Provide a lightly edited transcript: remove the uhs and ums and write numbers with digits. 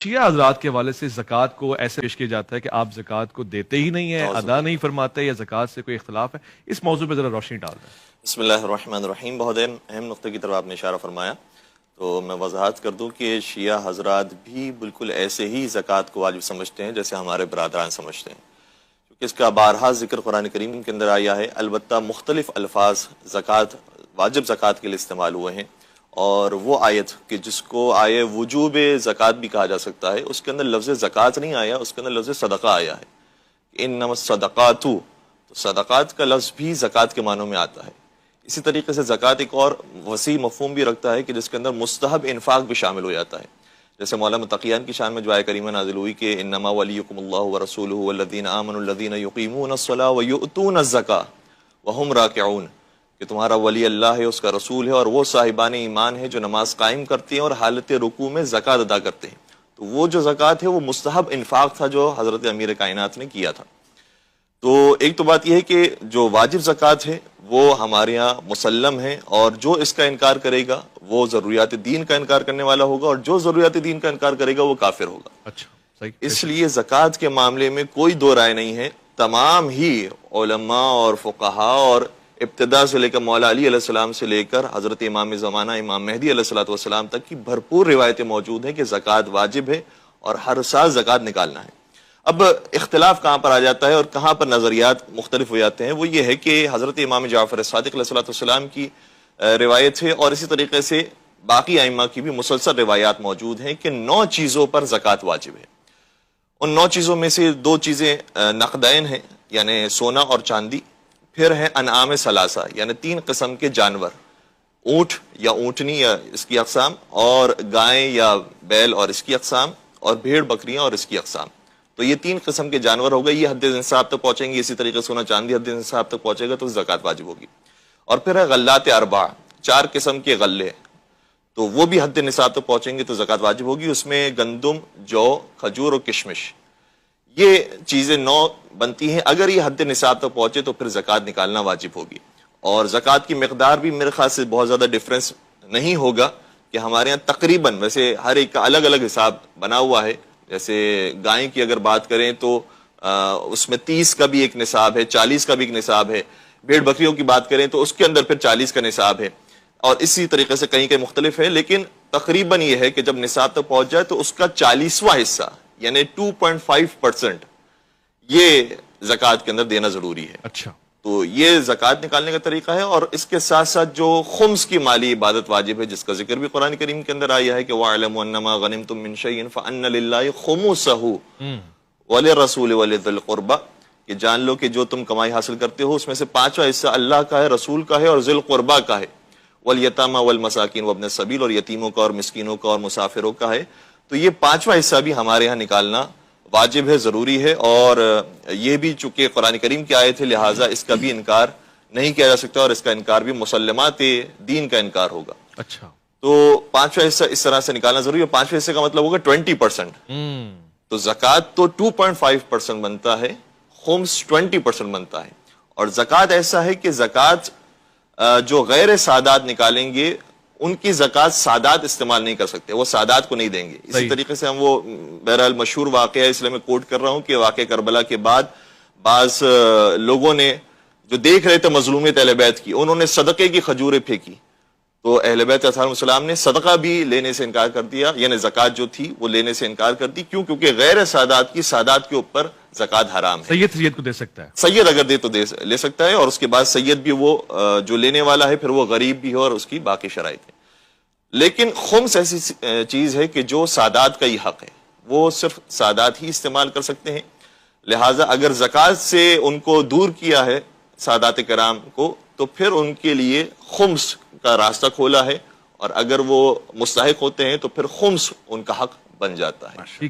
شیعہ حضرات کے حوالے سے زکوٰۃ کو ایسے پیش کیا جاتا ہے کہ آپ زکوٰۃ کو دیتے ہی نہیں ہیں، ادا نہیں فرماتے، یا زکوٰۃ سے کوئی اختلاف ہے، اس موضوع پہ ذرا روشنی ڈال دیں۔ بسم اللہ الرحمن الرحیم۔ بہت اہم نقطے کی طرف آپ نے اشارہ فرمایا، تو میں وضاحت کر دوں کہ شیعہ حضرات بھی بالکل ایسے ہی زکوٰۃ کو واجب سمجھتے ہیں جیسے ہمارے برادران سمجھتے ہیں، کیونکہ اس کا بارہا ذکر قرآن کریم کے اندر آیا ہے، البتہ مختلف الفاظ زکوٰۃ واجب زکوٰۃ کے لیے استعمال ہوئے ہیں، اور وہ آیت کہ جس کو آئے وجوب زکوٰۃ بھی کہا جا سکتا ہے، اس کے اندر لفظ زکوٰۃ نہیں آیا، اس کے اندر لفظ صدقہ آیا ہے، انما الصدقات، تو صدقات کا لفظ بھی زکوٰۃ کے معنوں میں آتا ہے۔ اسی طریقے سے زکوٰۃ ایک اور وسیع مفہوم بھی رکھتا ہے کہ جس کے اندر مستحب انفاق بھی شامل ہو جاتا ہے، جیسے مولانا متقیان کی شان میں جو آیت کریمہ نازل ہوئی کہ انما ولیکم اللہ ورسولہ والذین آمنوا الذین یقیمون الصلاۃ ویؤتون الزکاۃ وہم راکعون، کہ تمہارا ولی اللہ ہے، اس کا رسول ہے، اور وہ صاحبان ایمان ہے جو نماز قائم کرتے ہیں اور حالت رکوع میں زکوٰۃ ادا کرتے ہیں۔ تو وہ جو زکوٰۃ ہے وہ مستحب انفاق تھا جو حضرت امیر کائنات نے کیا تھا۔ تو ایک تو بات یہ ہے کہ جو واجب زکوٰۃ ہے وہ ہمارے یہاں مسلم ہے، اور جو اس کا انکار کرے گا وہ ضروریات دین کا انکار کرنے والا ہوگا، اور جو ضروریات دین کا انکار کرے گا وہ کافر ہوگا۔ اچھا، صحیح۔ اس لیے زکوٰۃ کے معاملے میں کوئی دو رائے نہیں ہے، تمام ہی علماء اور فقہاء اور ابتدا سے لے کر مولا علی علیہ السلام سے لے کر حضرت امام زمانہ امام مہدی علیہ السلام تک کی بھرپور روایتیں موجود ہیں کہ زکوٰۃ واجب ہے اور ہر سال زکوٰۃ نکالنا ہے۔ اب اختلاف کہاں پر آ جاتا ہے اور کہاں پر نظریات مختلف ہو جاتے ہیں، وہ یہ ہے کہ حضرت امام جعفر صادق علیہ السلام کی روایت ہے، اور اسی طریقے سے باقی ائمہ کی بھی مسلسل روایات موجود ہیں کہ 9 چیزوں پر زکوٰۃ واجب ہے۔ ان 9 چیزوں میں سے 2 چیزیں نقدین ہیں، یعنی سونا اور چاندی، پھر ہے انعام ثلاثہ یعنی 3 قسم کے جانور، اونٹ یا اونٹنی یا اس کی اقسام، اور گائیں یا بیل اور اس کی اقسام، اور بھیڑ بکریاں اور اس کی اقسام۔ تو یہ 3 قسم کے جانور ہو گئے، یہ حد نصاب تک پہنچیں گے، اسی طریقے سے سونا چاندی حد نصاب تک پہنچے گا تو زکوٰۃ واجب ہوگی۔ اور پھر ہے غلات اربع، 4 قسم کے غلے، تو وہ بھی حد نصاب تک پہنچیں گے تو زکوٰۃ واجب ہوگی، اس میں گندم، جو، کھجور اور کشمش، یہ چیزیں 9 بنتی ہیں۔ اگر یہ حد نصاب تک پہنچے تو پھر زکوٰۃ نکالنا واجب ہوگی، اور زکوٰۃ کی مقدار بھی میرے خیال سے بہت زیادہ ڈفرینس نہیں ہوگا، کہ ہمارے ہاں تقریباً ویسے ہر ایک کا الگ الگ حساب بنا ہوا ہے، جیسے گائیں کی اگر بات کریں تو اس میں 30 کا بھی ایک نصاب ہے، 40 کا بھی ایک نصاب ہے، بھیڑ بکریوں کی بات کریں تو اس کے اندر پھر 40 کا نصاب ہے، اور اسی طریقے سے کہیں کہیں مختلف ہے، لیکن تقریباً یہ ہے کہ جب نصاب تک پہنچ جائے تو اس کا 40واں حصہ یعنی 2.5% یہ زکوٰۃ کے اندر دینا ضروری ہے۔ اچھا، تو یہ زکوٰۃ نکالنے کا طریقہ ہے، اور اس کے ساتھ ساتھ جو خمس کی مالی عبادت واجب ہے، جس کا ذکر بھی قرآن کریم کے اندر آیا ہے کہ وَاعْلَمُوا أَنَّمَا غَنِمْتُم مِّن شَيْءٍ فَأَنَّ لِلَّهِ خُمُسَهُ وَلِلرَّسُولِ وَلِذِي الْقُرْبَى، کہ جان لو کہ جو تم کمائی حاصل کرتے ہو اس میں سے 5واں حصہ اللہ کا ہے، رسول کا ہے اور ذی القربہ کا ہے، وَالْيَتَامَى وَالْمَسَاكِينَ وَابْنِ السَّبِيلِ، اور یتیموں کا اور مسکینوں کا اور مسافروں کا ہے۔ تو یہ 5واں حصہ بھی ہمارے ہاں نکالنا واجب ہے، ضروری ہے، اور یہ بھی چونکہ قرآن کریم کی آیت ہے لہٰذا اس کا بھی انکار نہیں کیا جا سکتا، اور اس کا انکار بھی مسلمات دین کا انکار ہوگا۔ اچھا، تو 5واں حصہ اس طرح سے نکالنا ضروری ہے۔ 5ویں حصے کا مطلب ہوگا 20%، تو زکوٰۃ تو 2.5% بنتا ہے، خمس 20% بنتا ہے، اور زکوٰۃ ایسا ہے کہ زکوٰۃ جو غیر سادات نکالیں گے ان کی زکوٰۃ سادات استعمال نہیں کر سکتے، وہ سادات کو نہیں دیں گے۔ اسی طریقے سے ہم وہ بہرحال مشہور واقعہ اس لیے میں کوٹ کر رہا ہوں کہ واقعہ کربلا کے بعد بعض لوگوں نے جو دیکھ رہے تھے مظلومیت اہل بیت کی، انہوں نے صدقے کی کھجوریں پھینکی، تو اہل بیت علیہ السلام نے صدقہ بھی لینے سے انکار کر دیا، یعنی زکوٰۃ جو تھی وہ لینے سے انکار کر دی۔ کیوں؟ کیونکہ غیر سادات کی سادات کے اوپر زکوٰۃ حرام ہے۔ سید کو دے سکتا ہے، سید اگر دے تو لے سکتا ہے، اور اس کے بعد سید بھی وہ جو لینے والا ہے پھر وہ غریب بھی ہو، اور اس کی باقی شرائط ہے۔ لیکن خمس ایسی چیز ہے کہ جو سادات کا ہی حق ہے، وہ صرف سادات ہی استعمال کر سکتے ہیں، لہٰذا اگر زکوٰۃ سے ان کو دور کیا ہے سادات کرام کو تو پھر ان کے لیے خمس کا راستہ کھولا ہے، اور اگر وہ مستحق ہوتے ہیں تو پھر خمس ان کا حق بن جاتا ہے۔